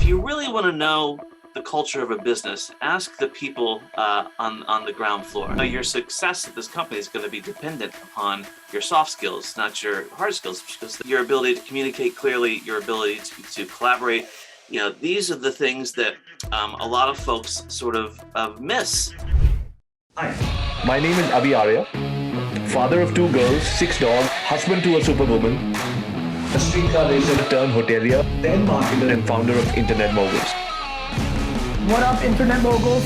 you really want to know the culture of a business, ask the people on the ground floor. Now, your success at this company is going to be dependent upon your soft skills, not your hard skills, because your ability to communicate clearly, your ability to collaborate. These are the things that a lot of folks sort of miss. Hi, my name is Avi Arya, father of 2 girls, 6 dogs, husband to a superwoman, a streetcar racer turned hotelier, then marketer and founder of Internet Moguls. What up, Internet Moguls?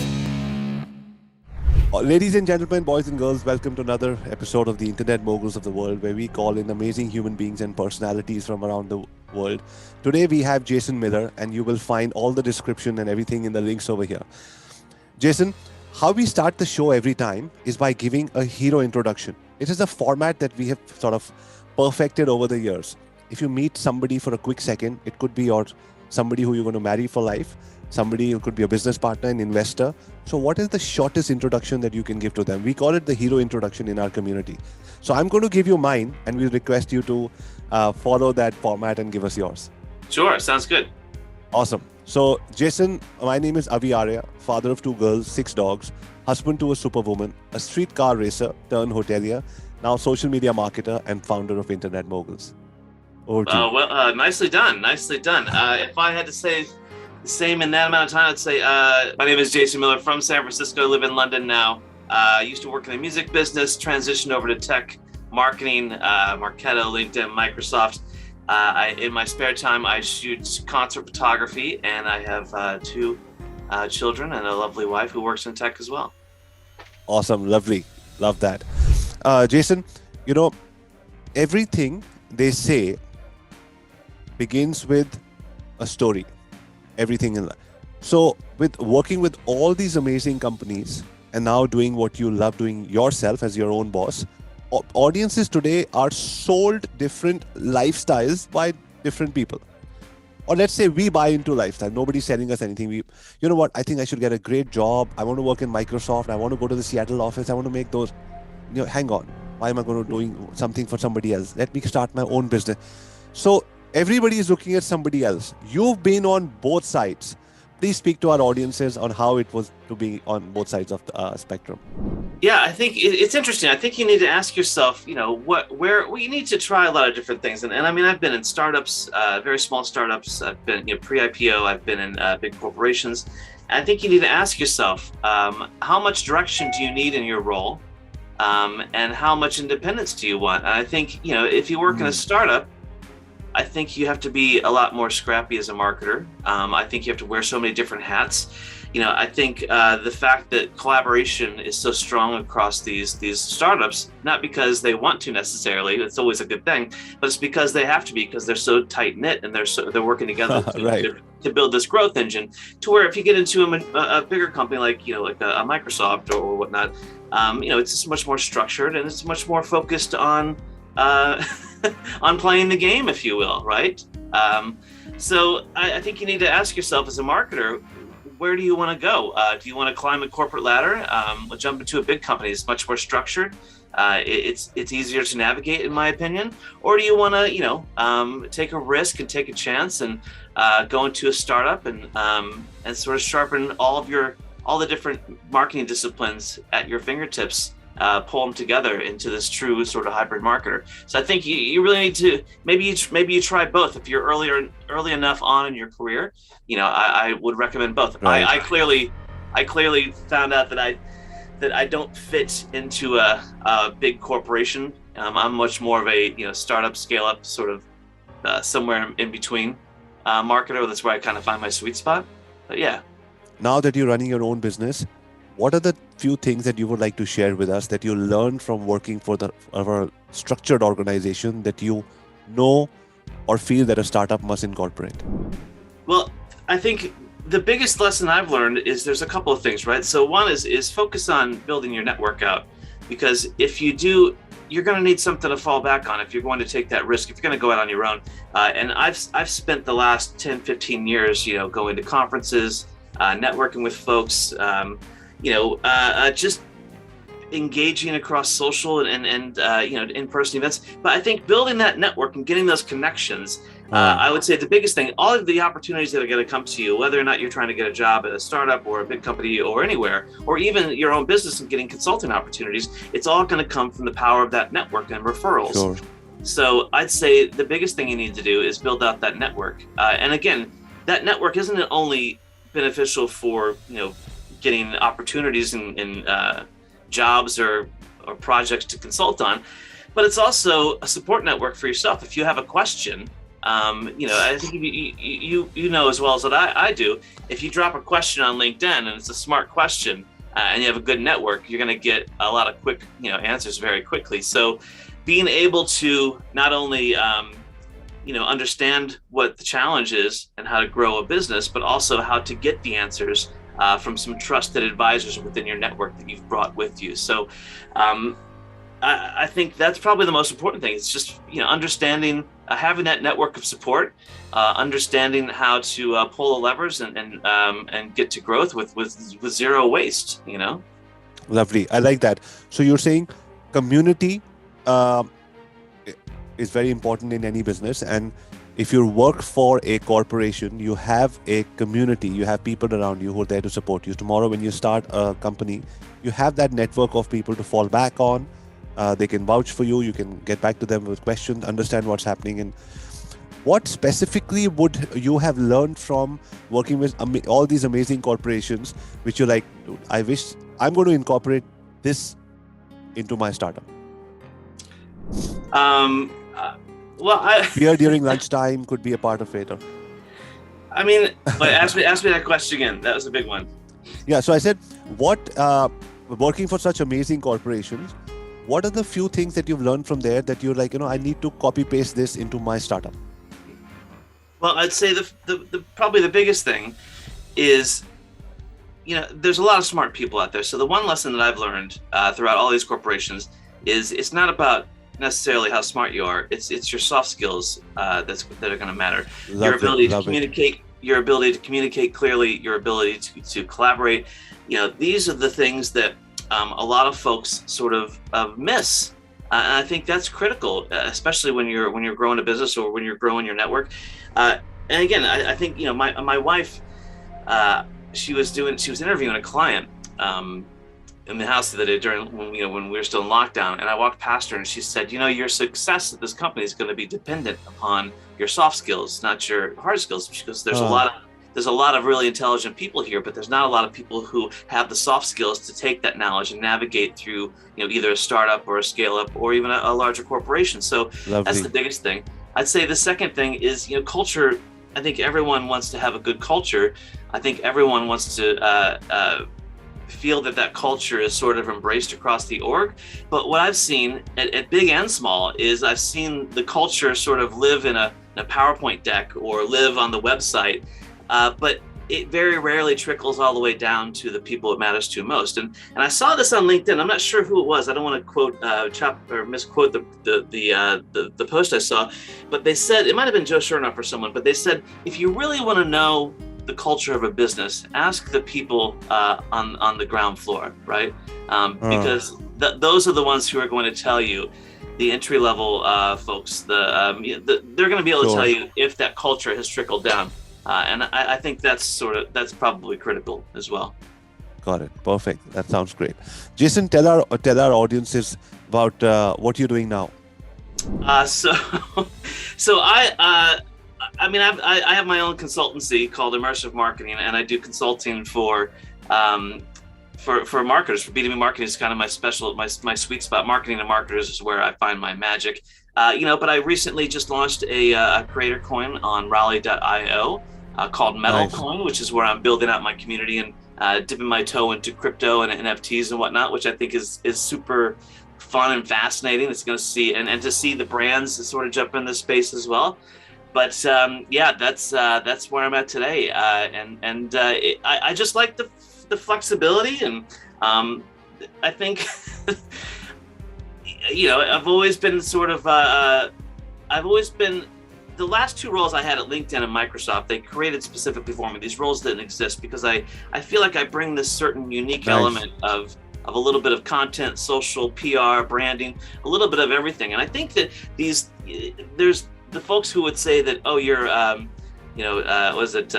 Ladies and gentlemen, boys and girls, welcome to another episode of the Internet Moguls of the World, where we call in amazing human beings and personalities from around the world. Today we have Jason Miller, and you will find all the description and everything in the links over here. Jason, how we start the show every time is by giving a hero introduction. It is a format that we have sort of perfected over the years. If you meet somebody for a quick second, it could be somebody who you're going to marry for life, somebody who could be a business partner, an investor. So what is the shortest introduction that you can give to them? We call it the hero introduction in our community. So I'm going to give you mine, and we request you to follow that format and give us yours. Sure, sounds good. Awesome. So Jason, my name is Avi Arya, father of 2 girls, 6 dogs, husband to a superwoman, a streetcar racer turned hotelier, now social media marketer and founder of Internet Moguls. Over to you. Nicely done. Nicely done. If I had to say the same in that amount of time, I'd say my name is Jason Miller from San Francisco. I live in London now. I used to work in the music business, transitioned over to tech, marketing, Marketo, LinkedIn, Microsoft. In my spare time, I shoot concert photography, and I have 2 children and a lovely wife who works in tech as well. Awesome. Lovely. Love that. Jason, everything they say begins with a story. Everything in life. So with working with all these amazing companies and now doing what you love doing yourself as your own boss, audiences today are sold different lifestyles by different people. Or let's say we buy into lifestyle. Nobody's selling us anything. You know what? I think I should get a great job. I want to work in Microsoft. I want to go to the Seattle office. I want to make those. Hang on. Why am I going to doing something for somebody else? Let me start my own business. So everybody is looking at somebody else. You've been on both sides. Please speak to our audiences on how it was to be on both sides of the spectrum. Yeah, I think it's interesting. I think you need to ask yourself, you need to try a lot of different things. And I mean, I've been in startups, very small startups. I've been pre-IPO. I've been in big corporations. And I think you need to ask yourself, how much direction do you need in your role? And how much independence do you want? And I think, if you work in a startup, I think you have to be a lot more scrappy as a marketer. I think you have to wear so many different hats. I think the fact that collaboration is so strong across these startups, not because they want to necessarily, it's always a good thing, but it's because they have to be, because they're so tight knit and they're working together to build this growth engine. To where if you get into a bigger company like a Microsoft or whatnot, it's just much more structured and it's much more focused on on playing the game, if you will, right? So I think you need to ask yourself as a marketer, where do you want to go? Do you want to climb a corporate ladder? Jump into a big company? It's much more structured. It's easier to navigate, in my opinion. Or do you want to, take a risk and take a chance and go into a startup and sort of sharpen all the different marketing disciplines at your fingertips? Pull them together into this true sort of hybrid marketer. So I think you really need to maybe you try both. If you're early enough on in your career, I would recommend both. Right. I clearly found out that I don't fit into a big corporation. I'm much more of a startup, scale up, sort of somewhere in between marketer. That's where I kind of find my sweet spot. But yeah. Now that you're running your own business, what are the few things that you would like to share with us that you learned from working for our structured organization that you know or feel that a startup must incorporate? Well, I think the biggest lesson I've learned is there's a couple of things, right? So one is focus on building your network out, because if you do, you're going to need something to fall back on if you're going to take that risk, if you're going to go out on your own. And I've spent the last 10, 15 years, going to conferences, networking with folks, just engaging across social and in-person events. But I think building that network and getting those connections I would say the biggest thing, all of the opportunities that are going to come to you, whether or not you're trying to get a job at a startup or a big company or anywhere, or even your own business and getting consulting opportunities, it's all going to come from the power of that network and referrals. Sure. So I'd say the biggest thing you need to do is build out that network. And again, that network isn't only beneficial for, getting opportunities in jobs or projects to consult on, but it's also a support network for yourself. If you have a question, I think you know as well as that I do, if you drop a question on LinkedIn and it's a smart question and you have a good network, you're going to get a lot of quick, answers very quickly. So being able to not only, understand what the challenge is and how to grow a business, but also how to get the answers from some trusted advisors within your network that you've brought with you. So I think that's probably the most important thing. It's just, understanding, having that network of support, understanding how to pull the levers and get to growth with zero waste, Lovely. I like that. So you're saying community is very important in any business. And if you work for a corporation, you have a community, you have people around you who are there to support you. Tomorrow, when you start a company, you have that network of people to fall back on. They can vouch for you. You can get back to them with questions, understand what's happening. And what specifically would you have learned from working with all these amazing corporations, which you're like, dude, I wish I'm going to incorporate this into my startup? Beer during lunchtime could be a part of it. Ask me that question again. That was a big one. Yeah. So I said, working for such amazing corporations, what are the few things that you've learned from there that you're like, I need to copy paste this into my startup? Well, I'd say the probably the biggest thing is, there's a lot of smart people out there. So the one lesson that I've learned throughout all these corporations is it's not about necessarily how smart you are. It's your soft skills that are going to matter. Your ability to communicate clearly, your ability to collaborate. These are the things that a lot of folks sort of miss. And I think that's critical, especially when you're growing a business or when you're growing your network. And again, I think my wife, she was interviewing a client in the house the other day when we were still in lockdown, and I walked past her and she said, your success at this company is going to be dependent upon your soft skills, not your hard skills. She goes, there's a lot of really intelligent people here, but there's not a lot of people who have the soft skills to take that knowledge and navigate through, either a startup or a scale up or even a larger corporation. So Lovely. That's the biggest thing. I'd say the second thing is, culture. I think everyone wants to have a good culture. I think everyone wants to feel that culture is sort of embraced across the org. But what I've seen at big and small is I've seen the culture sort of live in a PowerPoint deck or live on the website. But it very rarely trickles all the way down to the people it matters to most. And I saw this on LinkedIn. I'm not sure who it was. I don't want to quote misquote the post I saw, but they said, it might have been Joe Chernoff or someone, but they said, if you really want to know the culture of a business, ask the people on the ground floor, right? Because those are the ones who are going to tell you. The entry level folks, they're going to be able to tell you if that culture has trickled down. And I think that's probably critical as well. Got it. Perfect. That sounds great. Jason, tell our audiences about what you're doing now. So I have my own consultancy called Immersive Marketing, and I do consulting for marketers. For B2B marketing is kind of my sweet spot. Marketing to marketers is where I find my magic. But I recently just launched a creator coin on Raleigh.io called Metal Nice. Coin, which is where I'm building out my community and dipping my toe into crypto and NFTs and whatnot, which I think is super fun and fascinating. It's going to see and to see the brands sort of jump in this space as well. But that's where I'm at today. I just like the flexibility, and I think I've always been the last two roles I had at LinkedIn and Microsoft, they created specifically for me. These roles didn't exist because I feel like I bring this certain unique Nice. element of a little bit of content, social, PR, branding, a little bit of everything. And I think that the folks who would say that, oh, you're, was it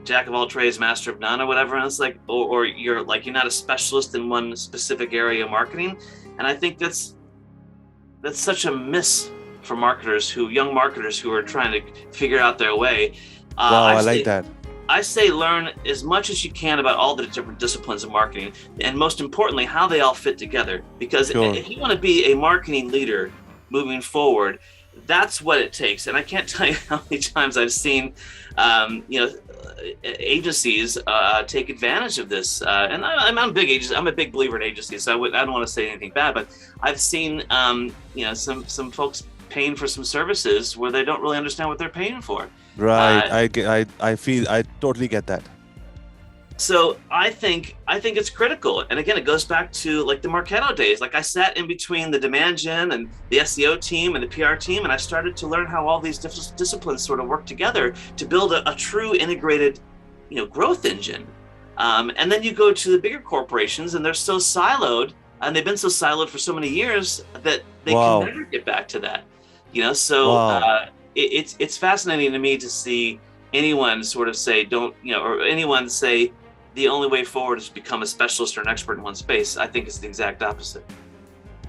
jack of all trades, master of none, or whatever, and it's like, or you're not a specialist in one specific area of marketing, and I think that's such a miss for young marketers who are trying to figure out their way. Wow, I like that. I say learn as much as you can about all the different disciplines of marketing, and most importantly, how they all fit together. Because if you want to be a marketing leader moving forward, that's what it takes. And I can't tell you how many times I've seen, agencies take advantage of this. And I'm a big believer in agencies, so I don't want to say anything bad, but I've seen, some folks paying for some services where they don't really understand what they're paying for. Right. I totally get that. So I think it's critical. And again, it goes back to like the Marketo days. Like I sat in between the demand gen and the SEO team and the PR team, and I started to learn how all these different disciplines sort of work together to build a true integrated, growth engine. And then you go to the bigger corporations, and they're so siloed, and they've been so siloed for so many years that they can never get back to that. It's fascinating to me to see anyone sort of say or anyone say the only way forward is to become a specialist or an expert in one space. I think it's the exact opposite.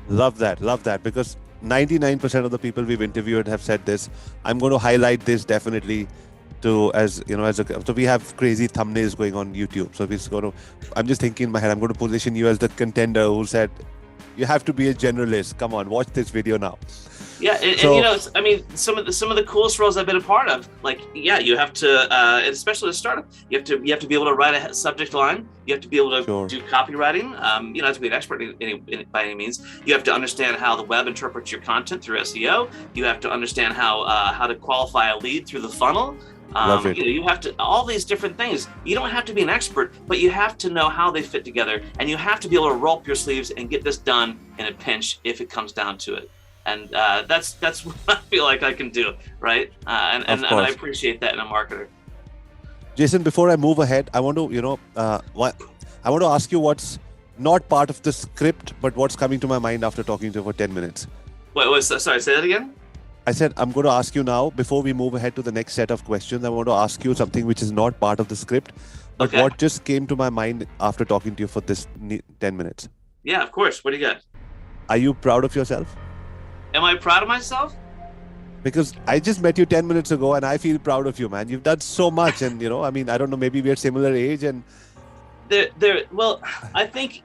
Love that, because 99% of the people we've interviewed have said this. I'm going to highlight this definitely so we have crazy thumbnails going on YouTube. So I'm just thinking in my head, I'm going to position you as the contender who said, you have to be a generalist. Come on, watch this video now. Yeah, some of the coolest roles I've been a part of, you have to, especially a startup, you have to be able to write a subject line. You have to be able to do copywriting. You don't have to be an expert by any means. You have to understand how the web interprets your content through SEO. You have to understand how to qualify a lead through the funnel. Love it. You have to, all these different things. You don't have to be an expert, but you have to know how they fit together, and you have to be able to roll up your sleeves and get this done in a pinch if it comes down to it. And that's what I feel like I can do, right? And I appreciate that in a marketer. Jason, before I move ahead, I want to ask you what's not part of the script, but what's coming to my mind after talking to you for 10 minutes. Sorry, say that again? I said, I'm going to ask you now, before we move ahead to the next set of questions, I want to ask you something which is not part of the script, but what just came to my mind after talking to you for this 10 minutes. Yeah, of course. What do you got? Are you proud of yourself? Am I proud of myself? Because I just met you 10 minutes ago and I feel proud of you, man. You've done so much, and I don't know, maybe we're similar age, and I think,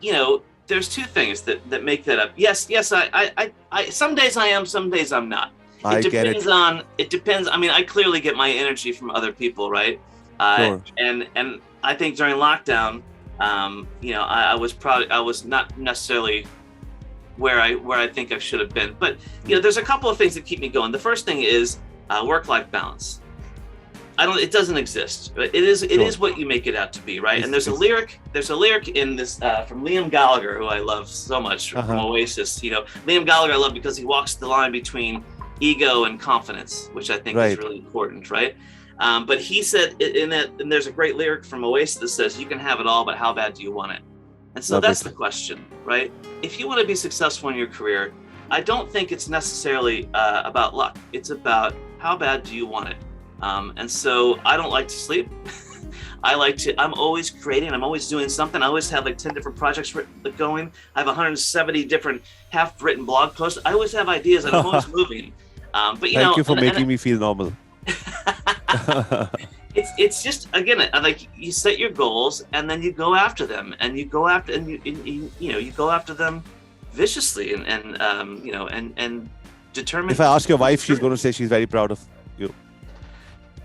there's two things that make that up. Yes, I some days I am, some days I'm not. It depends. I mean, I clearly get my energy from other people, right? Sure. And I think during lockdown, I was not necessarily where I think I should have been. But there's a couple of things that keep me going. The first thing is work-life balance. It doesn't exist. It is what you make it out to be, right? And there's a lyric in this from Liam Gallagher, who I love so much, from Oasis. Liam Gallagher I love because he walks the line between ego and confidence, which I think is really important, right? But he said and there's a great lyric from Oasis that says, "You can have it all, but how bad do you want it?" And so that's the question, right? If you want to be successful in your career, I don't think it's necessarily about luck. It's how bad do you want it? And so I don't like to sleep. I'm always creating. I'm always doing something. I always have 10 different projects going. I have 170 different half-written blog posts. I always have ideas, and I'm always moving. But Thank you for making me feel normal. It's just, again, you set your goals and then you go after them, and you go after them viciously and determine. If I ask your wife, she's going to say she's very proud of you.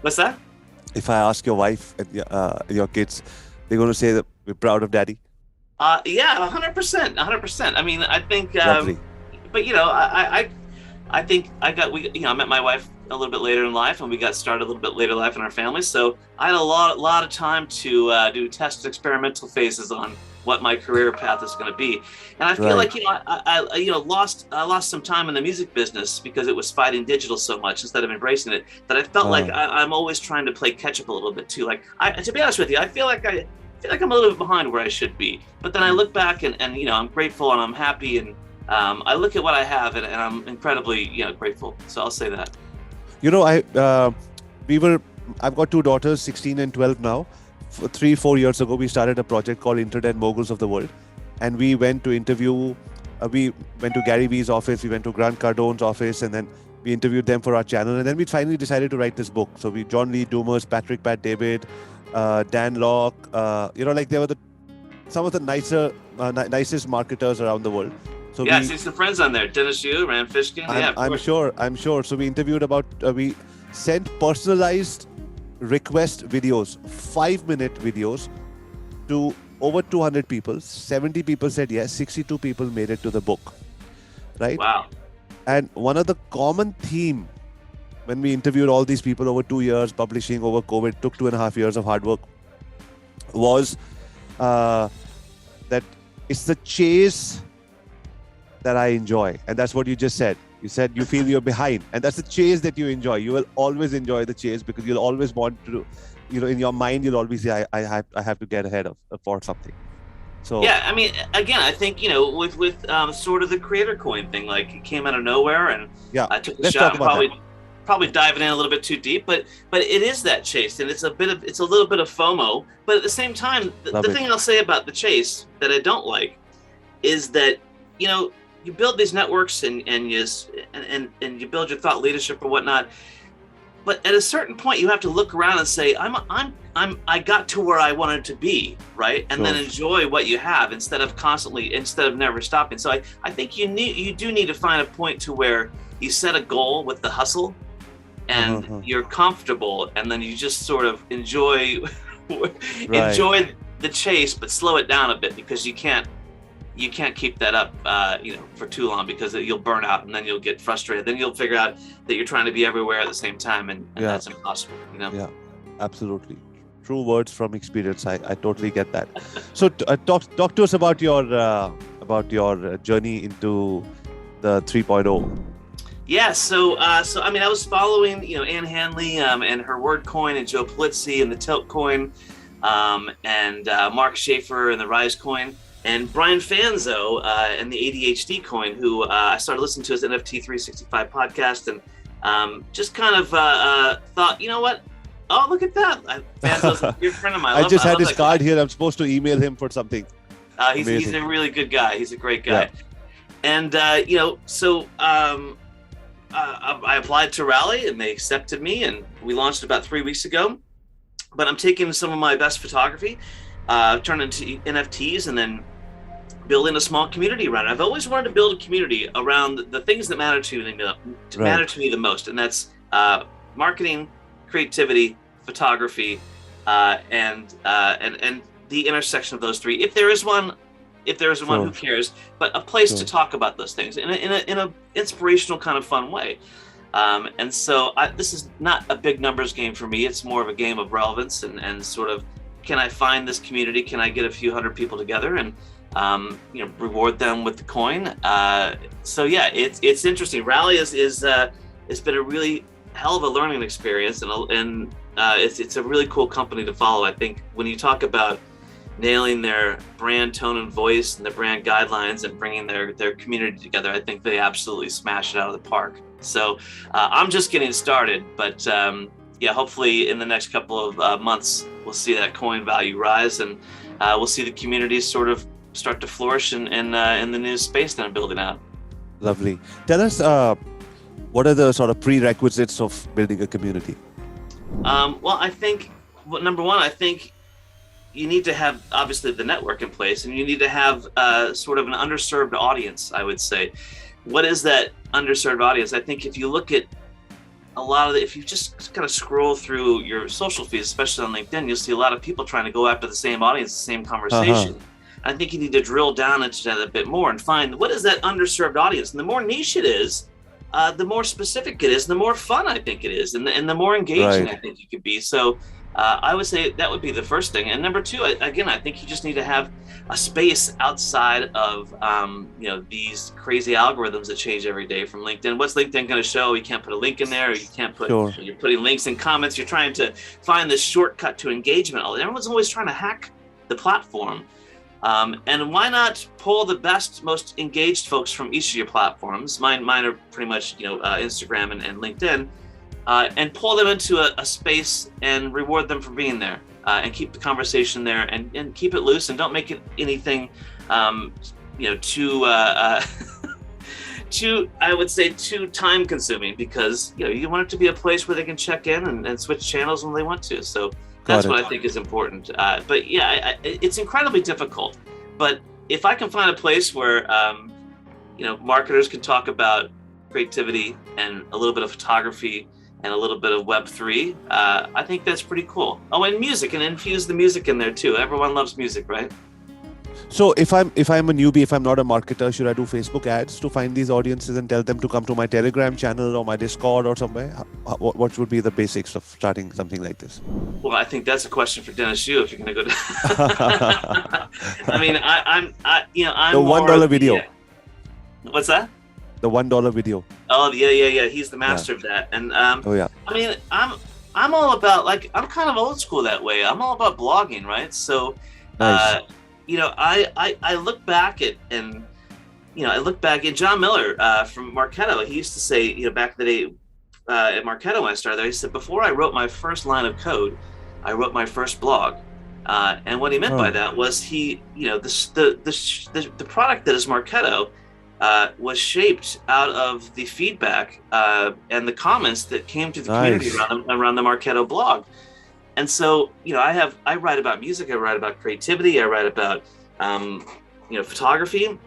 What's that? If I ask your wife and your kids, they're going to say that we're proud of daddy. Yeah, 100%. I mean, I think, Lovely. But I think I met my wife a little bit later in life, and we got started a little bit later in life in our family. So I had a lot of time to do test experimental phases on what my career path is going to be. And I feel like, I lost some time in the music business because it was fighting digital so much instead of embracing it, that I felt like I'm always trying to play catch up a little bit too. To be honest with you, I feel like I'm a little bit behind where I should be. But then I look back and I'm grateful and I'm happy, and I look at what I have and I'm incredibly grateful. So I'll say that. You know, I've got two daughters, 16 and 12 now. 3-4 years ago, we started a project called Internet Moguls of the World. And we went to we went to Gary Vee's office, we went to Grant Cardone's office, and then we interviewed them for our channel. And then we finally decided to write this book. So John Lee Dumas, Patrick Pat David, Dan Locke, like they were some of the nicest marketers around the world. So I see some friends on there. Dennis Yu, Rand Fishkin. I'm sure. So we interviewed we sent personalized request videos, 5-minute videos to over 200 people. 70 people said yes, 62 people made it to the book. Right? Wow. And one of the common theme when we interviewed all these people over 2 years, publishing over COVID, took 2.5 years of hard work, was that it's the chase that I enjoy. And that's what you just said. You said you feel you're behind, and that's the chase that you enjoy. You will always enjoy the chase because you'll always want to, in your mind, you'll always say, I have to get ahead for something. So yeah, I mean, again, I think, with sort of the creator coin thing, like it came out of nowhere, and I took a shot, probably diving in a little bit too deep, but it is that chase, and it's a little bit of FOMO, but at the same time, the thing I'll say about the chase that I don't like is that, you build these networks and you build your thought leadership or whatnot, but at a certain point you have to look around and say, I got to where I wanted to be, right? And then enjoy what you have instead of never stopping. So I think you do need to find a point to where you set a goal with the hustle and you're comfortable, and then you just sort of enjoy the chase, but slow it down a bit, because you can't keep that up, for too long, because you'll burn out and then you'll get frustrated. Then you'll figure out that you're trying to be everywhere at the same time, and that's impossible, Yeah, absolutely. True words from experience. I totally get that. So talk to us about your journey into the 3.0. Yeah, so I mean, I was following, Ann Hanley and her Word Coin, and Joe Polizzi and the Tilt Coin, and Mark Schaefer and the Rise Coin. And Brian Fanzo and the ADHD coin, who I started listening to his NFT 365 podcast, and just kind of thought, you know what? Oh, look at that. Fanzo's a good friend of mine. I just had his card here. I'm supposed to email him for something. He's a really good guy. He's a great guy. Yeah. And, so I applied to Rally, and they accepted me, and we launched about 3 weeks ago. But I'm taking some of my best photography, turn into NFTs, and then building a small community around it. I've always wanted to build a community around the things that matter to me the most, and that's marketing, creativity, photography, and the intersection of those three. If there is one, who cares? But a place to talk about those things in a inspirational kind of fun way. And so this is not a big numbers game for me. It's more of a game of relevance and sort of, can I find this community? Can I get a few hundred people together and reward them with the coin? So yeah, it's interesting. Rally it's been a really hell of a learning experience, and it's a really cool company to follow. I think when you talk about nailing their brand tone and voice and the brand guidelines and bringing their community together, I think they absolutely smash it out of the park. So I'm just getting started, but hopefully in the next couple of months, we'll see that coin value rise, and we'll see the communities sort of start to flourish in the new space that I'm building out. Lovely. Tell us, what are the sort of prerequisites of building a community? Well, I think, number one, I think you need to have, obviously, the network in place, and you need to have sort of an underserved audience, I would say. What is that underserved audience? I think if you look at if you just kind of scroll through your social feeds, especially on LinkedIn, you'll see a lot of people trying to go after the same audience, the same conversation. I think you need to drill down into that a bit more and find what is that underserved audience. And the more niche it is, the more specific it is, and the more fun I think it is, and the more engaging I think you could be. So I would say that would be the first thing. And number two, again, I think you just need to have a space outside of these crazy algorithms that change every day from LinkedIn. What's LinkedIn going to show? You can't put a link in there. Or you can't put. Sure. You're putting links in comments. You're trying to find this shortcut to engagement. Everyone's always trying to hack the platform. And why not pull the best, most engaged folks from each of your platforms? Mine are pretty much Instagram and LinkedIn. and pull them into a space and reward them for being there, and keep the conversation there, and keep it loose, and don't make it anything, too I would say too time consuming, because you want it to be a place where they can check in and switch channels when they want to. So that's what I think is important. But yeah, it's incredibly difficult. But if I can find a place where marketers can talk about creativity and a little bit of photography and a little bit of Web3, I think that's pretty cool. Oh, and music, and infuse the music in there too. Everyone loves music, right? So if I'm a newbie, if I'm not a marketer, should I do Facebook ads to find these audiences and tell them to come to my Telegram channel or my Discord or somewhere? What would be the basics of starting something like this? Well, I think that's a question for Dennis Yu if you're going to go to. I mean, I'm the $1 video. Yeah. What's that? The $1 video. Oh yeah. He's the master of that. And I mean, I'm all about, like, I'm kind of old school that way. I'm all about blogging, right? So. Nice. I look back at, and I look back at John Miller from Marketo. He used to say, back in the day at Marketo when I started there, he said, before I wrote my first line of code, I wrote my first blog. And what he meant by that was the product that is Marketo was shaped out of the feedback and the comments that came to the community around the Marketo blog. And so, I write about music, I write about creativity, I write about, photography.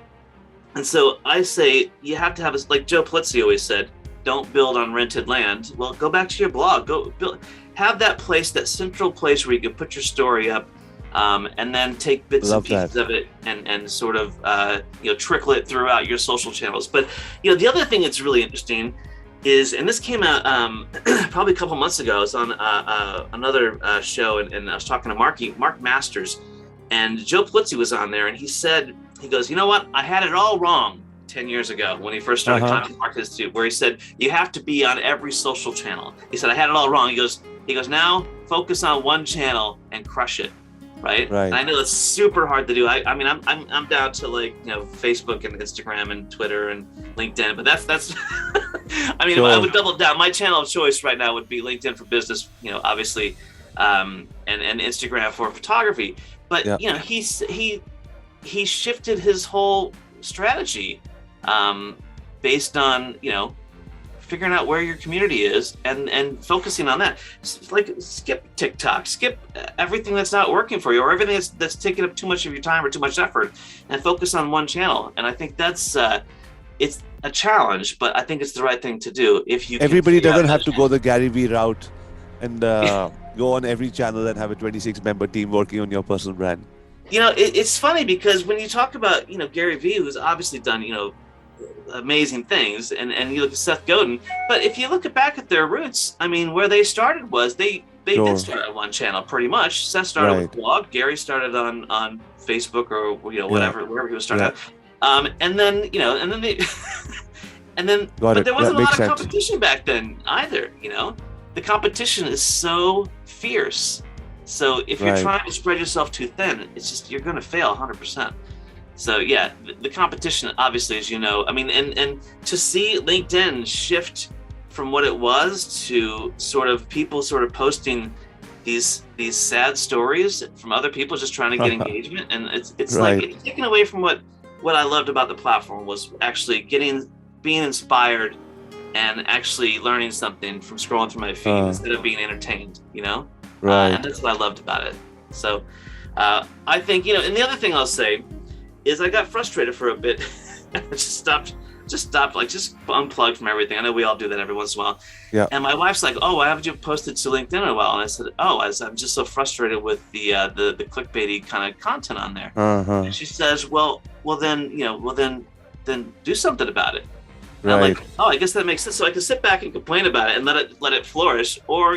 And so I say, you have to have, like Joe Polizzi always said, don't build on rented land. Well, go back to your blog, go build, have that place, that central place where you can put your story up, and then take bits and pieces of it and sort of, trickle it throughout your social channels. But, the other thing that's really interesting is, and this came out probably a couple months ago. I was on another show, and I was talking to Mark Masters, and Joe Polizzi was on there, and he goes, you know what? I had it all wrong 10 years ago when he first started Content Market Institute, where he said, you have to be on every social channel. He said, I had it all wrong. He goes, now focus on one channel and crush it. Right. And I know it's super hard to do. I mean, I'm down to, like, Facebook and Instagram and Twitter and LinkedIn, but that's I mean, I would double down. My channel of choice right now would be LinkedIn for business, obviously, and Instagram for photography. But he shifted his whole strategy based on figuring out where your community is and focusing on that. Like, skip TikTok, skip everything that's not working for you, or everything that's taking up too much of your time or too much effort, and focus on one channel. And I think that's it's a challenge, but I think it's the right thing to do. If you everybody doesn't have to go the Gary Vee route and go on every channel and have a 26-member team working on your personal brand. It's funny because when you talk about Gary Vee, who's obviously done amazing things, and you look at Seth Godin, but if you look back at their roots, I mean, where they started was they did start on one channel pretty much. Seth started with blog, Gary started on Facebook or wherever he was starting out. And then but there wasn't a lot of competition back then either. The competition is so fierce. So if you're trying to spread yourself too thin, it's just, you're going to fail 100%. So yeah, the competition, obviously, as you know, I mean, and to see LinkedIn shift from what it was to sort of people sort of posting these sad stories from other people just trying to get engagement, and it's like it's taken away from what I loved about the platform was actually being inspired and actually learning something from scrolling through my feed instead of being entertained, and that's what I loved about it. So I think, and the other thing I'll say is I got frustrated for a bit. just unplugged from everything. I know we all do that every once in a while. Yeah. And my wife's like, "Oh, why haven't you posted to LinkedIn in a while?" And I said, "Oh, I'm just so frustrated with the clickbaity kind of content on there." And she says, "Well, then do something about it." And I'm like, "Oh, I guess that makes sense." So I can sit back and complain about it and let it flourish, or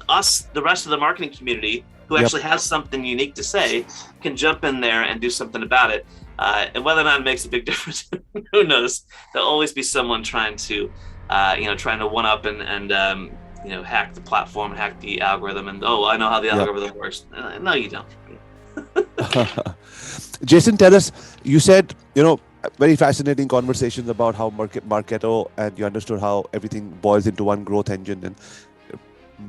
us, the rest of the marketing community, who actually has something unique to say, can jump in there and do something about it. And whether or not it makes a big difference, who knows? There'll always be someone trying to one up and hack the platform, hack the algorithm, and I know how the algorithm works. No, you don't. Jason, tell us. You said very fascinating conversations about how Marketo, and you understood how everything boils into one growth engine, and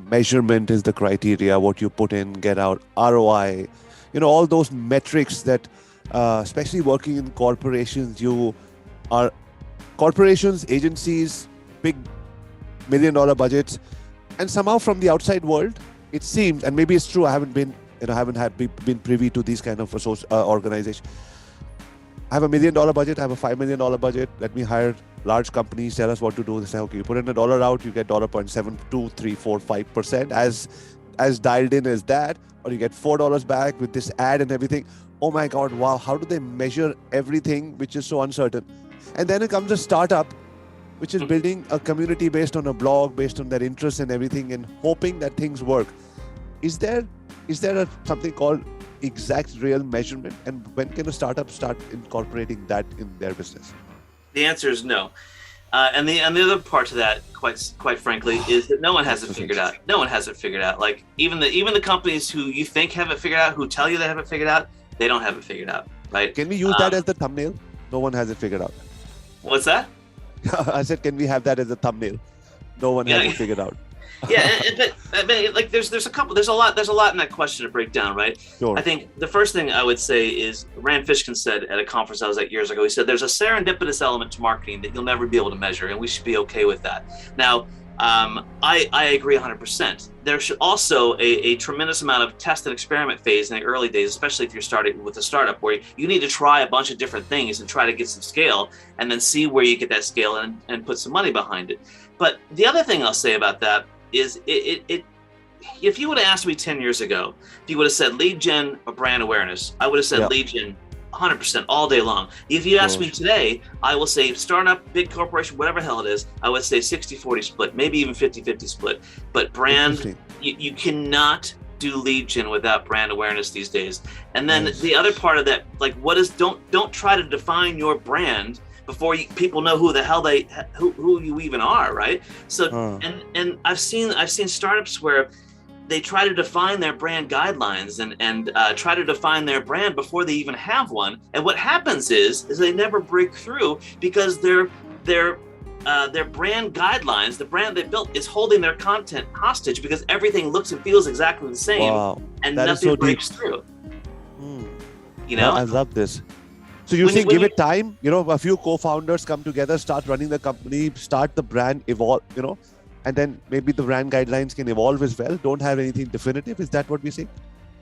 measurement is the criteria, what you put in, get out, ROI, all those metrics that, especially working in corporations, corporations, agencies, big $1 million budgets, and somehow from the outside world, it seems, and maybe it's true, I haven't been, been privy to these kind of organizations. I have $1 million budget, I have a $5 million budget, let me hire large companies, tell us what to do. They say, okay, you put in $1 out, you get 0.723455%, as dialed in as that, or you get $4 back with this ad and everything. Oh my God, wow, how do they measure everything, which is so uncertain? And then it comes a startup, which is building a community based on a blog, based on their interests and everything, and hoping that things work. Is there something called exact real measurement, and when can a startup start incorporating that in their business? The answer is no. And the other part to that, quite frankly, is that no one has it figured out. No one has it figured out. Like even the companies who you think have it figured out, who tell you they have it figured out, they don't have it figured out, right? Can we use that as the thumbnail? No one has it figured out. What's that? I said, can we have that as a thumbnail? No one has it figured out. Yeah, but like there's a lot in that question to break down, right? Sure. I think the first thing I would say is Rand Fishkin said at a conference I was at years ago, he said there's a serendipitous element to marketing that you'll never be able to measure, and we should be okay with that. Now, I agree 100%. There should also a tremendous amount of test and experiment phase in the early days, especially if you're starting with a startup, where you need to try a bunch of different things and try to get some scale, and then see where you get that scale and put some money behind it. But the other thing I'll say about that is if you would have asked me 10 years ago, if you would have said lead gen or brand awareness, I would have said lead gen 100% all day long. If you ask me today, I will say startup, big corporation, whatever the hell it is, I would say 60-40 split, maybe even 50-50 split. But brand, you cannot do lead gen without brand awareness these days. And then the other part of that, like don't try to define your brand before people know who the hell who you even are, right? So and I've seen startups where they try to define their brand guidelines and try to define their brand before they even have one. And what happens is they never break through because their brand guidelines, the brand they built, is holding their content hostage because everything looks and feels exactly the same, and that nothing so breaks deep. through. I love this. So you think give it time, a few co-founders come together, start running the company, start the brand, evolve, and then maybe the brand guidelines can evolve as well. Don't have anything definitive. Is that what we're saying?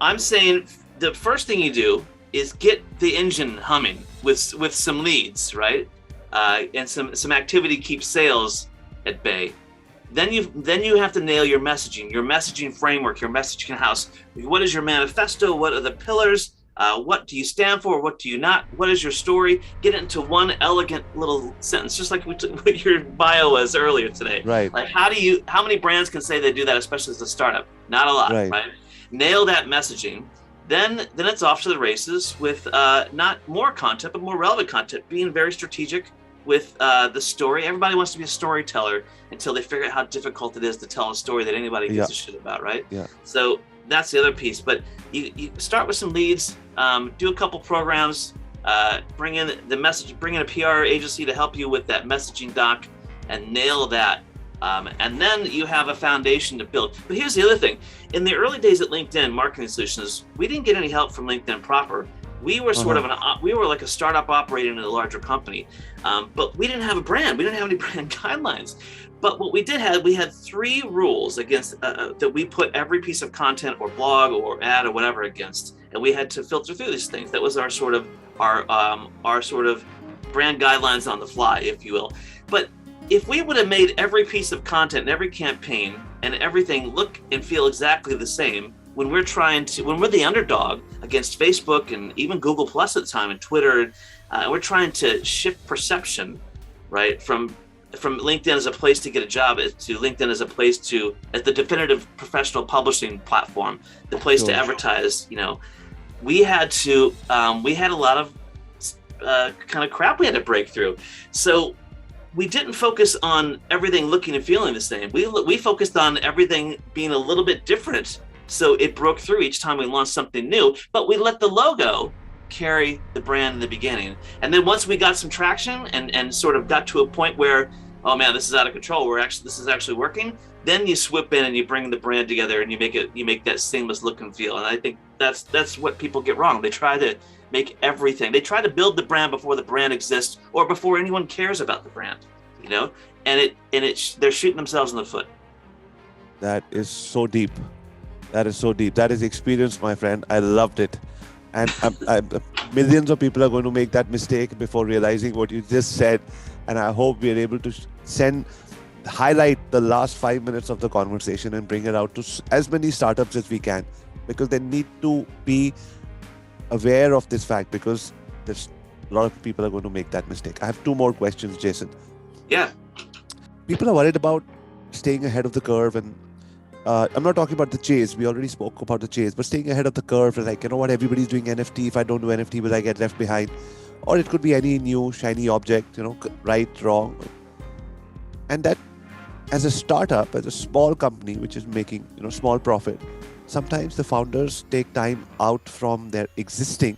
I'm saying the first thing you do is get the engine humming with some leads, right? And some activity keeps sales at bay. Then you have to nail your messaging framework, your messaging house. What is your manifesto? What are the pillars? What do you stand for? What do you not? What is your story? Get it into one elegant little sentence, just like what your bio was earlier today. Right. Like how many brands can say they do that, especially as a startup? Not a lot, right? Nail that messaging. Then it's off to the races with not more content, but more relevant content, being very strategic with the story. Everybody wants to be a storyteller until they figure out how difficult it is to tell a story that anybody gives a shit about, right? Yeah. So that's the other piece. But you start with some leads, do a couple programs, bring in a PR agency to help you with that messaging doc, and nail that. And then you have a foundation to build. But here's the other thing. In the early days at LinkedIn Marketing Solutions, we didn't get any help from LinkedIn proper. We were sort of we were like a startup operating in a larger company, but we didn't have a brand. We didn't have any brand guidelines. But what we had 3 rules against that we put every piece of content or blog or ad or whatever against, and we had to filter through these things. That was our sort of brand guidelines on the fly, if you will. But if we would have made every piece of content and every campaign and everything look and feel exactly the same, when we're the underdog against Facebook and even Google Plus at the time and Twitter, we're trying to shift perception, right, from LinkedIn as a place to get a job to LinkedIn as the definitive professional publishing platform, the place to advertise. We had a lot of kind of crap we had to break through. So we didn't focus on everything looking and feeling the same. We focused on everything being a little bit different. So it broke through each time we launched something new, but we let the logo carry the brand in the beginning. And then once we got some traction and sort of got to a point where, oh man, this is out of control, this is actually working, then you swoop in and you bring the brand together and you make that seamless look and feel. And I think that's what people get wrong. They try to make everything. They try to build the brand before the brand exists or before anyone cares about the brand, you know? And they're shooting themselves in the foot. That is so deep. That is so deep. That is experience, my friend. I loved it. And millions of people are going to make that mistake before realizing what you just said. And I hope we are able to highlight the last 5 minutes of the conversation and bring it out to as many startups as we can, because they need to be aware of this fact, because there's a lot of people are going to make that mistake. I have 2 more questions, Jason. Yeah. People are worried about staying ahead of the curve, and I'm not talking about the chase. We already spoke about the chase, but staying ahead of the curve, like, you know what, everybody's doing NFT. If I don't do NFT, will I get left behind? Or it could be any new shiny object, you know, right, wrong. And that, as a startup, as a small company which is making, you know, small profit, sometimes the founders take time out from their existing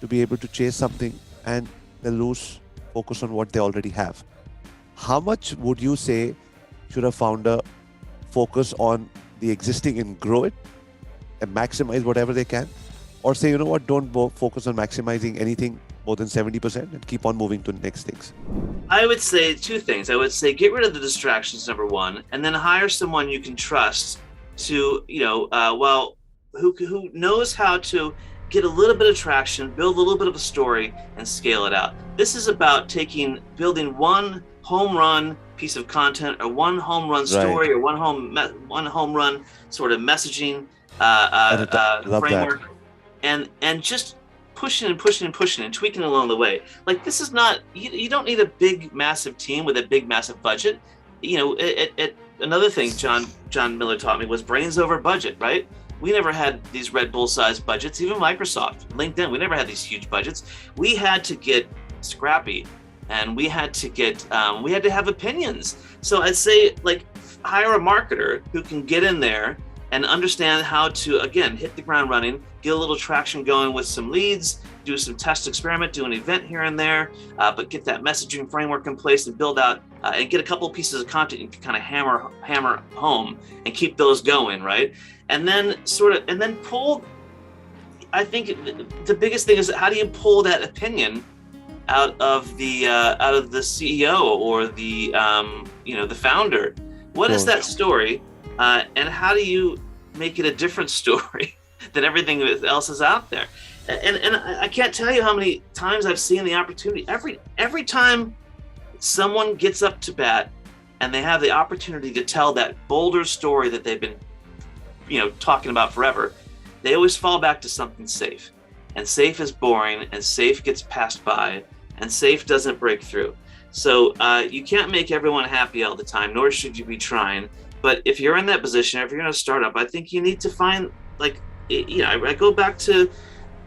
to be able to chase something, and they lose focus on what they already have. How much would you say should a founder focus on the existing and grow it and maximize whatever they can? Or say, you know what, don't focus on maximizing anything more than 70% and keep on moving to the next things? I would say 2 things. I would say get rid of the distractions, number 1, and then hire someone you can trust to, you know, who knows how to get a little bit of traction, build a little bit of a story, and scale it out. This is about building one home run piece of content, or one home run story, right, or one home run sort of messaging framework, and just pushing and pushing and pushing and tweaking along the way. Like, this is not, you don't need a big massive team with a big massive budget. You know, another thing John Miller taught me was brains over budget, right? We never had these Red Bull sized budgets. Even Microsoft, LinkedIn, we never had these huge budgets. We had to get scrappy, and we had to have opinions. So I'd say, like, hire a marketer who can get in there and understand how to, again, hit the ground running, get a little traction going with some leads, do some test experiment, do an event here and there, but get that messaging framework in place and build out and get a couple of pieces of content you can kind of hammer home and keep those going, right? And then pull, I think the biggest thing is, how do you pull that opinion out of the CEO or the the founder? What is that story, and how do you make it a different story than everything else is out there? And I can't tell you how many times I've seen the opportunity. Every time someone gets up to bat and they have the opportunity to tell that bolder story that they've been, talking about forever, they always fall back to something safe. And safe is boring, and safe gets passed by, and safe doesn't break through. So you can't make everyone happy all the time, nor should you be trying. But if you're in that position, if you're in a startup, I think you need to find, I go back to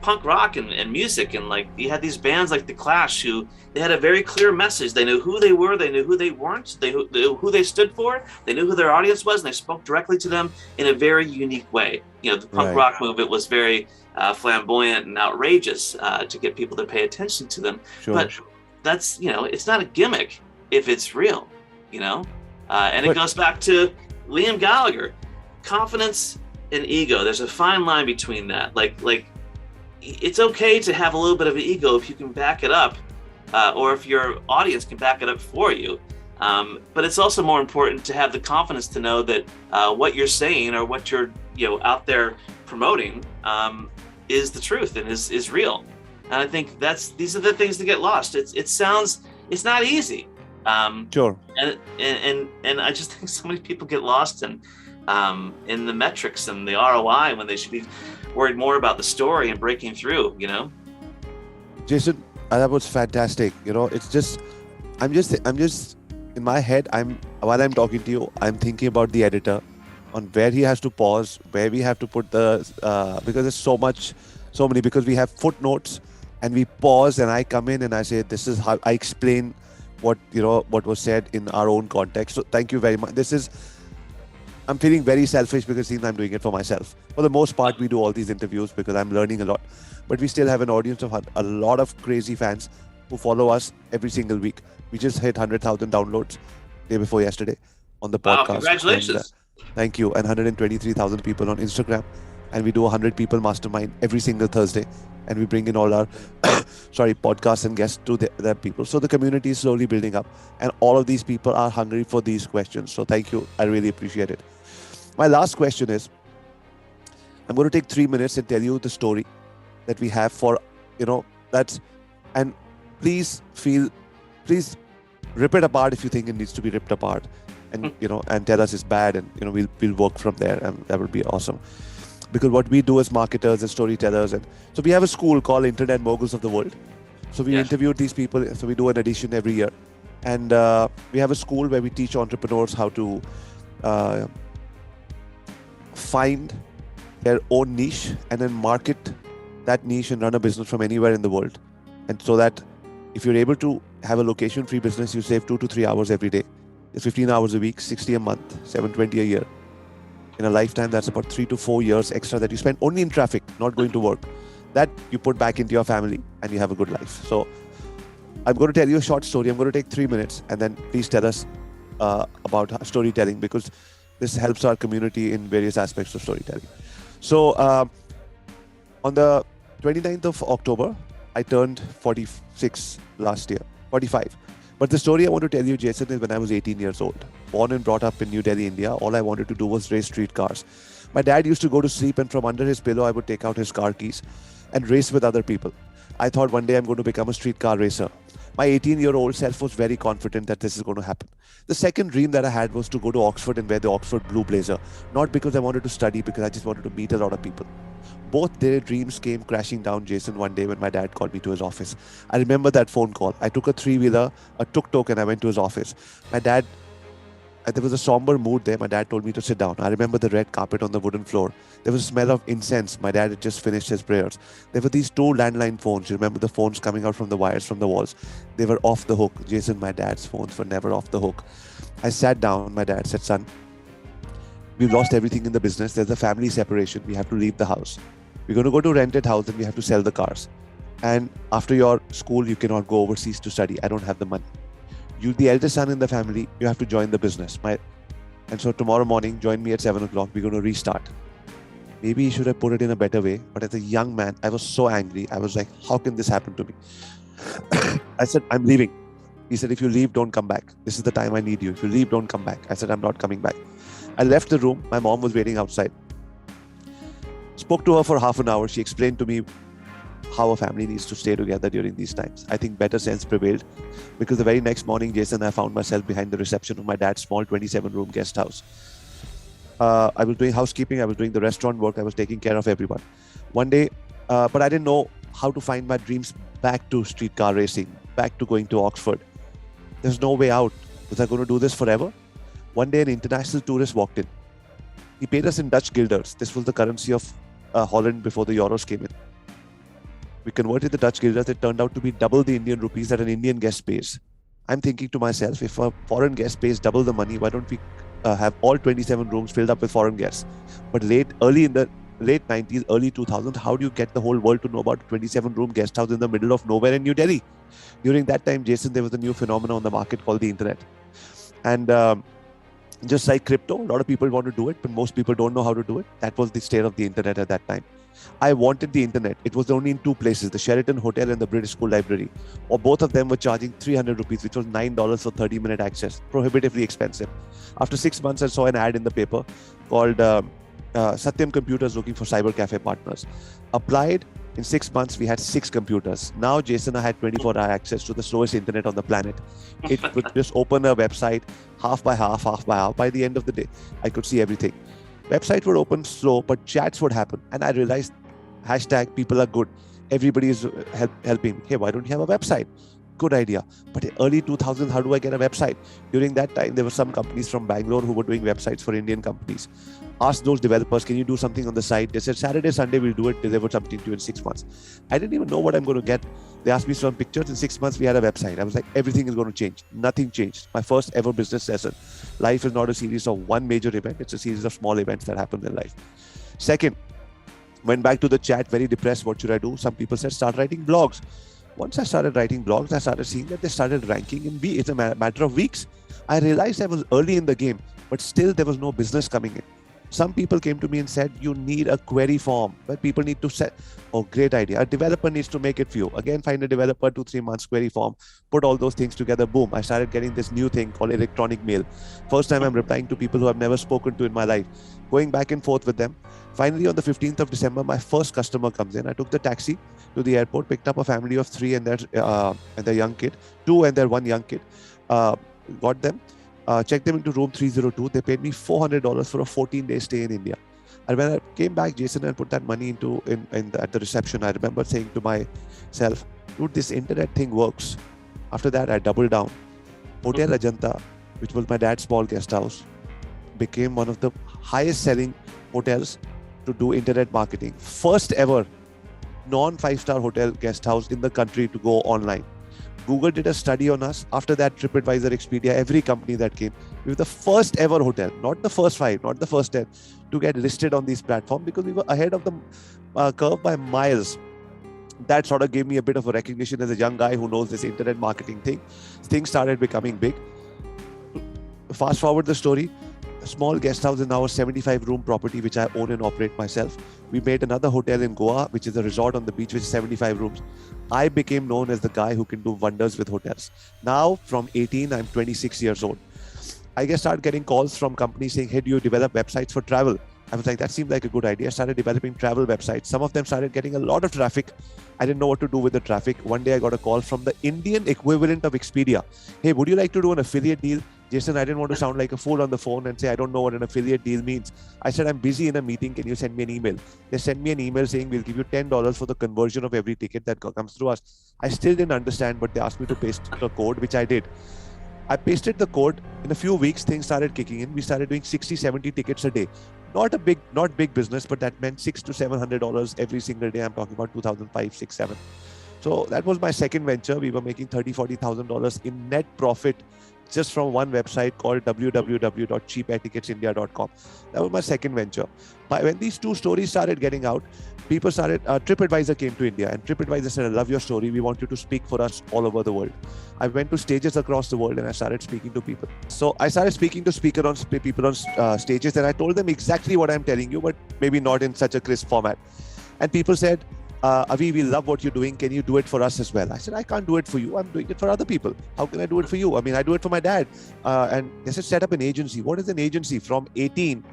punk rock and music, and like, you had these bands like The Clash they had a very clear message. They knew who they were, they knew who they weren't, they knew who they stood for, they knew who their audience was, and they spoke directly to them in a very unique way. The punk rock movement was very flamboyant and outrageous to get people to pay attention to them. Sure. But that's, it's not a gimmick if it's real, and it goes back to Liam Gallagher, confidence and ego. There's a fine line between that. Like it's okay to have a little bit of an ego if you can back it up, or if your audience can back it up for you. But it's also more important to have the confidence to know that what you're saying or what you're out there promoting is the truth and is real. And I think these are the things that get lost. It's not easy. Sure. And I just think so many people get lost in the metrics and the ROI when they should be worried more about the story and breaking through. Jason, that was fantastic. It's just, I'm just in my head. While I'm talking to you, I'm thinking about the editor, on where he has to pause, where we have to put the because there's so many, because we have footnotes, and we pause, and I come in and I say, this is how I explain what was said in our own context. So thank you very much. This is I'm feeling very selfish because I'm doing it for myself. For the most part, we do all these interviews because I'm learning a lot. But we still have an audience of a lot of crazy fans who follow us every single week. We just hit 100,000 downloads day before yesterday on the Wow, podcast. congratulations. And, thank you. And 123,000 people on Instagram. And we do a 100 people mastermind every single Thursday. And we bring in all our podcasts and guests to the people. So the community is slowly building up. And all of these people are hungry for these questions. So thank you. I really appreciate it. My last question is, I'm going to take 3 minutes and tell you the story that we have for, and please rip it apart if you think it needs to be ripped apart, and and tell us it's bad, and we'll work from there, and that would be awesome. Because what we do as marketers and storytellers, and so we have a school called Internet Moguls of the World. So we interviewed these people. So we do an edition every year, and we have a school where we teach entrepreneurs how to find their own niche and then market that niche and run a business from anywhere in the world. And so that if you're able to have a location-free business, you save 2 to 3 hours every day. It's 15 hours a week, 60 a month, 720 a year. In a lifetime, that's about 3 to 4 years extra that you spend only in traffic, not going to work. That you put back into your family and you have a good life. So I'm going to tell you a short story. I'm going to take 3 minutes, and then please tell us about storytelling, because this helps our community in various aspects of storytelling. So on the 29th of October, I turned 46 last year, 45. But the story I want to tell you, Jason, is when I was 18 years old. Born and brought up in New Delhi, India, all I wanted to do was race streetcars. My dad used to go to sleep, and from under his pillow, I would take out his car keys and race with other people. I thought one day I'm going to become a streetcar racer. My 18-year-old self was very confident that this is going to happen. The second dream that I had was to go to Oxford and wear the Oxford blue blazer. Not because I wanted to study, because I just wanted to meet a lot of people. Both their dreams came crashing down, Jason, one day when my dad called me to his office. I remember that phone call. I took a three-wheeler, a tuk-tuk, and I went to his office. There was a somber mood there. My dad told me to sit down. I remember the red carpet on the wooden floor. There was a smell of incense. My dad had just finished his prayers. There were these 2 landline phones. You remember the phones coming out from the wires from the walls? They were off the hook. Jason, my dad's phones were never off the hook. I sat down. My dad said, son, we've lost everything in the business. There's a family separation. We have to leave the house. We're going to go to a rented house and we have to sell the cars. And after your school, you cannot go overseas to study. I don't have the money. You're the eldest son in the family. You have to join the business. And so tomorrow morning, join me at 7 o'clock. We're going to restart. Maybe he should have put it in a better way. But as a young man, I was so angry. I was like, how can this happen to me? I said, I'm leaving. He said, if you leave, don't come back. This is the time I need you. If you leave, don't come back. I said, I'm not coming back. I left the room. My mom was waiting outside. Spoke to her for half an hour. She explained to me how a family needs to stay together during these times. I think better sense prevailed, because the very next morning, Jason, I found myself behind the reception of my dad's small 27-room guest house. I was doing housekeeping. I was doing the restaurant work. I was taking care of everyone. One day, but I didn't know how to find my dreams back to streetcar racing, back to going to Oxford. There's no way out. Was I going to do this forever? One day, an international tourist walked in. He paid us in Dutch guilders. This was the currency of Holland before the euros came in. We converted the Dutch guilders. It turned out to be double the Indian rupees that an Indian guest pays. I'm thinking to myself, if a foreign guest pays double the money, why don't we have all 27 rooms filled up with foreign guests? But early in the late 90s, early 2000s, how do you get the whole world to know about a 27-room guest house in the middle of nowhere in New Delhi? During that time, Jason, there was a new phenomenon on the market called the internet. And just like crypto, a lot of people want to do it, but most people don't know how to do it. That was the state of the internet at that time. I wanted the internet. It was only in 2 places, the Sheraton Hotel and the British School Library. Or both of them were charging 300 rupees, which was $9 for 30-minute access, prohibitively expensive. After 6 months, I saw an ad in the paper called Satyam Computers looking for cyber cafe partners. Applied. In 6 months, we had 6 computers. Now, Jason, I had 24-hour access to the slowest internet on the planet. It would just open a website half by half. By the end of the day, I could see everything. Website would open slow, but chats would happen. And I realized, hashtag people are good. Everybody is helping. Hey, why don't you have a website? Good idea. But in early 2000s, how do I get a website? During that time, there were some companies from Bangalore who were doing websites for Indian companies. Asked those developers, can you do something on the site? They said, Saturday, Sunday, we'll do it, deliver something to you in 6 months. I didn't even know what I'm going to get. They asked me some pictures. In 6 months, we had a website. I was like, everything is going to change. Nothing changed. My first ever business lesson. Life is not a series of one major event. It's a series of small events that happen in life. Second, went back to the chat, very depressed. What should I do? Some people said, start writing blogs. Once I started writing blogs, I started seeing that they started ranking in it's a matter of weeks. I realized I was early in the game, but still there was no business coming in. Some people came to me and said, you need a query form where people need to set, oh, great idea. A developer needs to make it for you. Again, find a developer, 2-3 months query form, put all those things together. Boom. I started getting this new thing called electronic mail. First time I'm replying to people who I've never spoken to in my life, going back and forth with them. Finally, on the 15th of December, my first customer comes in. I took the taxi to the airport, picked up a family of 3 and their young kid, 2 and their 1 young kid, got them. Checked them into room 302. They paid me $400 for a 14-day stay in India. And when I came back, Jason, and put that money at the reception, I remember saying to myself, dude, this internet thing works. After that, I doubled down. Hotel Ajanta, which was my dad's small guest house, became one of the highest selling hotels to do internet marketing. First ever non-5-star hotel guest house in the country to go online. Google did a study on us. After that, TripAdvisor, Expedia, every company that came, we were the first ever hotel, not the first 5, not the first 10, to get listed on these platforms because we were ahead of the curve by miles. That sort of gave me a bit of a recognition as a young guy who knows this internet marketing thing. Things started becoming big. Fast forward the story. A small guest house is now a 75-room property, which I own and operate myself. We made another hotel in Goa, which is a resort on the beach, which is 75 rooms. I became known as the guy who can do wonders with hotels. Now, from 18, I'm 26 years old. I started getting calls from companies saying, hey, do you develop websites for travel? I was like, that seemed like a good idea. I started developing travel websites. Some of them started getting a lot of traffic. I didn't know what to do with the traffic. One day I got a call from the Indian equivalent of Expedia. Hey, would you like to do an affiliate deal? Jason, I didn't want to sound like a fool on the phone and say, I don't know what an affiliate deal means. I said, I'm busy in a meeting. Can you send me an email? They sent me an email saying, we'll give you $10 for the conversion of every ticket that comes through us. I still didn't understand, but they asked me to paste the code, which I did. I pasted the code. In a few weeks, things started kicking in. We started doing 60, 70 tickets a day. Not big business, but that meant $600 to $700 every single day. I'm talking about 2005, 6, 7. So that was my second venture. We were making $30,000, $40,000 in net profit just from one website called www.cheapairticketsindia.com. That was my second venture. But when these two stories started getting out, people started, TripAdvisor came to India and TripAdvisor said, I love your story. We want you to speak for us all over the world. I went to stages across the world and I started speaking to people. So I started speaking to people on stages and I told them exactly what I'm telling you, but maybe not in such a crisp format. And people said, Avi, we love what you're doing. Can you do it for us as well? I said, I can't do it for you. I'm doing it for other people. How can I do it for you? I mean, I do it for my dad. And they said, set up an agency. What is an agency? From 18,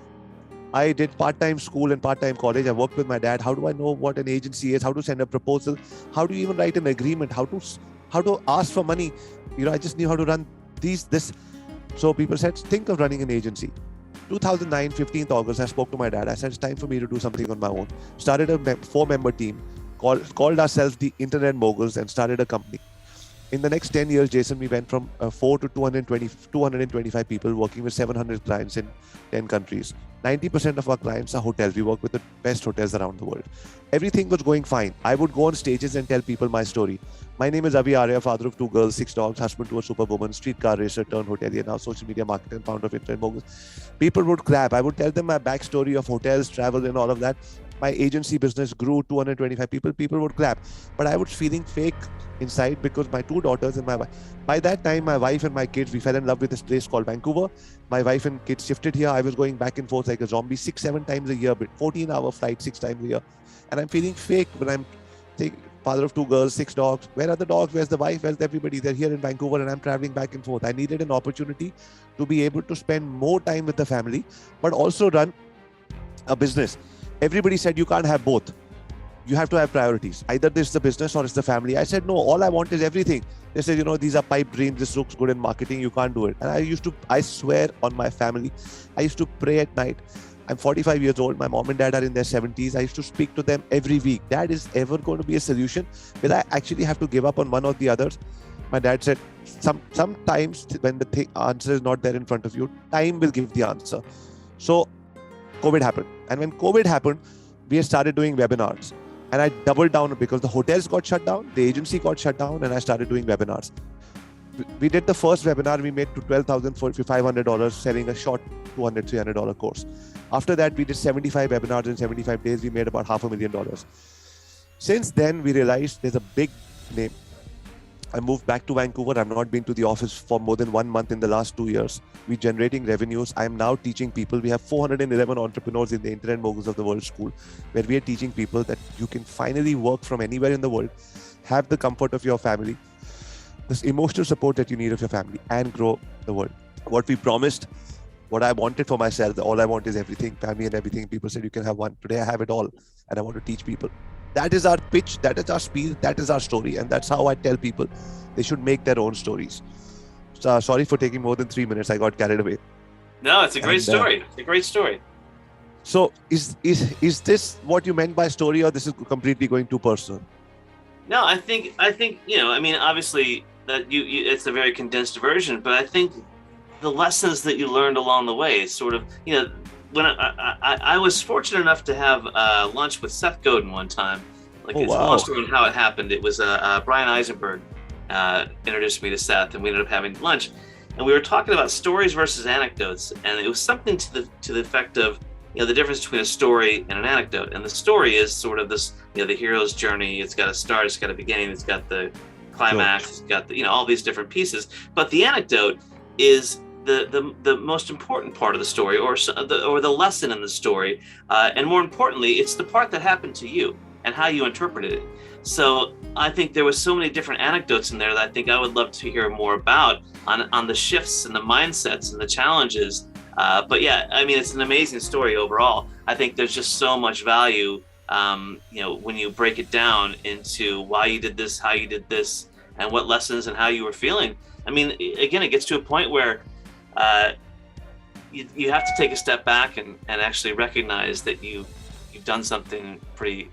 I did part-time school and part-time college. I worked with my dad. How do I know what an agency is? How to send a proposal? How do you even write an agreement? How to ask for money? I just knew how to run this. So people said, think of running an agency. 2009, 15th August, I spoke to my dad. I said, it's time for me to do something on my own. Started a 4-member team, called ourselves the Internet Moguls and started a company. In the next 10 years, Jason, we went from 4 to 225 people working with 700 clients in 10 countries. 90% of our clients are hotels. We work with the best hotels around the world. Everything was going fine. I would go on stages and tell people my story. My name is Avi Arya, father of 2 girls, 6 dogs, husband to a superwoman, streetcar racer, turned hotelier, now social media marketer and founder of Internet Moguls. People would clap. I would tell them my backstory of hotels, travel and all of that. My agency business grew 225 people. People would clap. But I was feeling fake inside because my 2 daughters and my wife. By that time, my wife and my kids, we fell in love with this place called Vancouver. My wife and kids shifted here. I was going back and forth like a zombie 6-7 times a year, but 14-hour flight 6 times a year. And I'm feeling fake when I'm father of 2 girls, 6 dogs. Where are the dogs? Where's the wife? Where's everybody? They're here in Vancouver and I'm traveling back and forth. I needed an opportunity to be able to spend more time with the family, but also run a business. Everybody said you can't have both. You have to have priorities. Either this is the business or it's the family. I said, no, all I want is everything. They said, these are pipe dreams. This looks good in marketing. You can't do it. And I swear on my family, I used to pray at night. I'm 45 years old. My mom and dad are in their 70s. I used to speak to them every week. Dad, is ever going to be a solution? Will I actually have to give up on one or the others? My dad said, sometimes when the answer is not there in front of you, time will give the answer. So COVID happened. And when COVID happened, we started doing webinars. And I doubled down because the hotels got shut down, the agency got shut down, and I started doing webinars. We did the first webinar, we made to $12,000 for $500 selling a short $200, $300 course. After that, we did 75 webinars in 75 days. We made about $500,000. Since then, we realized there's a big name. I moved back to Vancouver. I've not been to the office for more than 1 month in the last 2 years. We're generating revenues. I'm now teaching people. We have 411 entrepreneurs in the Internet Moguls of the World School, where we are teaching people that you can finally work from anywhere in the world, have the comfort of your family, this emotional support that you need of your family, and grow the world. What we promised, what I wanted for myself, all I want is everything, family and everything. People said you can have one. Today I have it all, and I want to teach people. That is our pitch, that is our spiel, that is our story, and that's how I tell people they should make their own stories. So, sorry for taking more than 3 minutes. I got carried away. No, it's a great story. It's a great story. So is this what you meant by story, or this is completely going too personal? No, I think obviously that it's a very condensed version, but I think the lessons that you learned along the way, sort of, when I was fortunate enough to have lunch with Seth Godin one time. It's a long story on how it happened. It was Brian Eisenberg introduced me to Seth, and we ended up having lunch, and we were talking about stories versus anecdotes, and it was something to the effect of the difference between a story and an anecdote. And the story is sort of this, the hero's journey. It's got a start, it's got a beginning, it's got the climax, it's got the all these different pieces. But the anecdote is the most important part of the story, or the lesson in the story, and more importantly, it's the part that happened to you and how you interpreted it. So I think there was so many different anecdotes in there that I think I would love to hear more about on the shifts and the mindsets and the challenges. But yeah, I mean, it's an amazing story overall. I think there's just so much value, when you break it down into why you did this, how you did this, and what lessons and how you were feeling. I mean, again, it gets to a point where you have to take a step back and actually recognize that you've done something pretty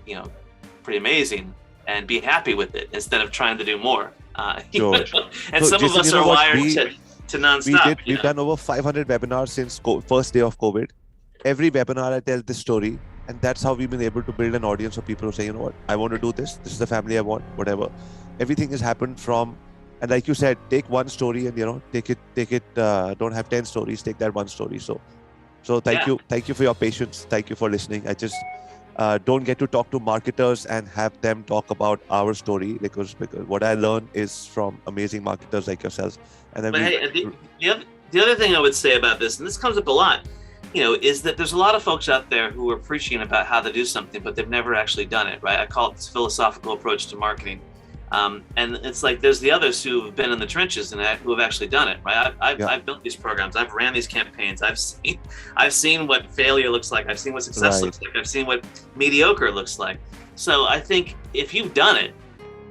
amazing, and be happy with it instead of trying to do more. And so, some of us are wired to nonstop. We've done over 500 webinars since first day of COVID. Every webinar I tell this story, and that's how we've been able to build an audience of people who say, you know what, I want to do this. This is the family I want, whatever. Everything has happened from, and like you said, take one story and take it. Don't have 10 stories. Take that one story. So thank you for your patience. Thank you for listening. I just don't get to talk to marketers and have them talk about our story, because what I learn is from amazing marketers like yourselves. And then the other thing I would say about this, and this comes up a lot, is that there's a lot of folks out there who are preaching about how to do something, but they've never actually done it, right? I call it this philosophical approach to marketing. And it's like there's the others who have been in the trenches and who have actually done it, right? I've built these programs, I've ran these campaigns, I've seen what failure looks like, I've seen what success looks like, I've seen what mediocre looks like. So I think if you've done it,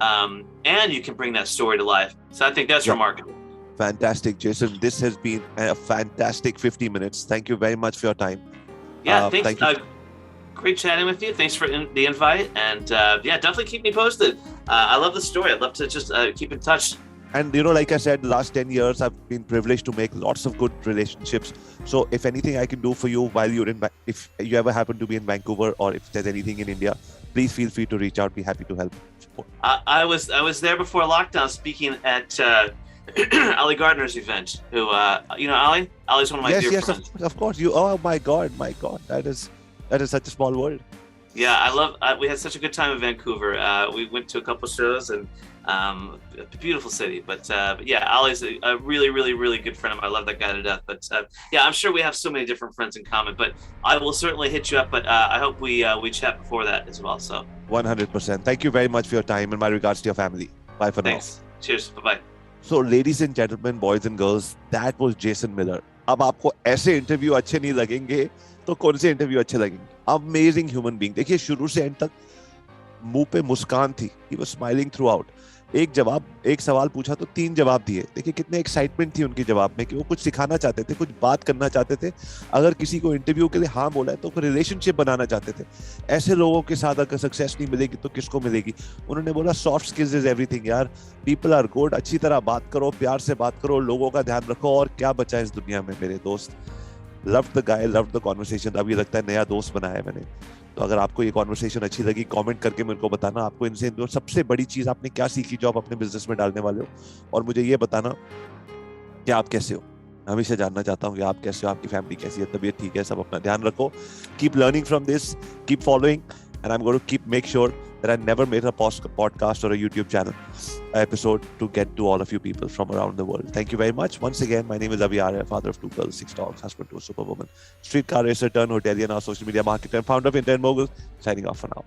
and you can bring that story to life, so I think that's remarkable. Fantastic, Jason. This has been a fantastic 50 minutes. Thank you very much for your time. Yeah, thanks. Great chatting with you. Thanks for the invite. And definitely keep me posted. I love the story. I'd love to just keep in touch. And like I said, the last 10 years, I've been privileged to make lots of good relationships. So if anything I can do for you while you're if you ever happen to be in Vancouver, or if there's anything in India, please feel free to reach out. Be happy to help. Support. I was there before lockdown speaking at Ali Gardner's event. Who Ali? Ali's one of my dear friends. Yes, of course. Oh my God, That is such a small world. Yeah, I love. We had such a good time in Vancouver. We went to a couple shows, and a beautiful city. But Ali's a really, really, really good friend of mine. I love that guy to death. But I'm sure we have so many different friends in common. But I will certainly hit you up. But I hope we chat before that as well. So 100%. Thank you very much for your time, and my regards to your family. Bye for now. Thanks. Cheers. Bye bye. So, ladies and gentlemen, boys and girls, that was Jason Miller. अब आपको ऐसे interview अच्छे नहीं लगेंगे तो कौन से interview अच्छे लगेंगे? Amazing human being. देखिए, शुरू से एंड तक मुंह पे मुस्कान थी. He was smiling through out. एक सवाल पूछा तो 3 जवाब दिए. देखिए कितने एक्साइटमेंट थी उनके जवाब में कि वो कुछ सिखाना चाहते थे, कुछ बात करना चाहते थे. अगर किसी को इंटरव्यू के लिए हाँ बोला है तो रिलेशनशिप बनाना चाहते थे. ऐसे लोगों के साथ अगर सक्सेस नहीं मिलेगी तो किसको मिलेगी? उन्होंने बोला सॉफ्ट स्किल्स इज एवरीथिंग यार. People are good. अच्छी तरह बात करो, प्यार से बात करो, लोगों का ध्यान रखो, और क्या बचा है इस दुनिया में मेरे दोस्त. Love the guy, love the conversation. अभी लगता है नया दोस्त बनाया है मैंने. तो अगर आपको ये कॉन्वर्सेशन अच्छी लगी, कमेंट करके मेरे को बताना आपको इनसे सबसे बड़ी चीज आपने क्या सीखी जो आप अपने बिजनेस में डालने वाले हो, और मुझे ये बताना कि आप कैसे हो। मैं हमेशा जानना चाहता हूँ कि आप कैसे हो, आपकी फैमिली कैसी है, तबीयत ठीक है, सब अपना ध्यान रखो। Keep learning from this, keep following, and I am going to keep make sure that I never made a podcast or a YouTube channel episode to get to all of you people from around the world. Thank you very much. Once again, my name is Avi Arya, father of 2 girls, 6 dogs, husband to a superwoman, streetcar racer, turned hotelier, now social media marketer, and founder of Internet Mogul. Signing off for now.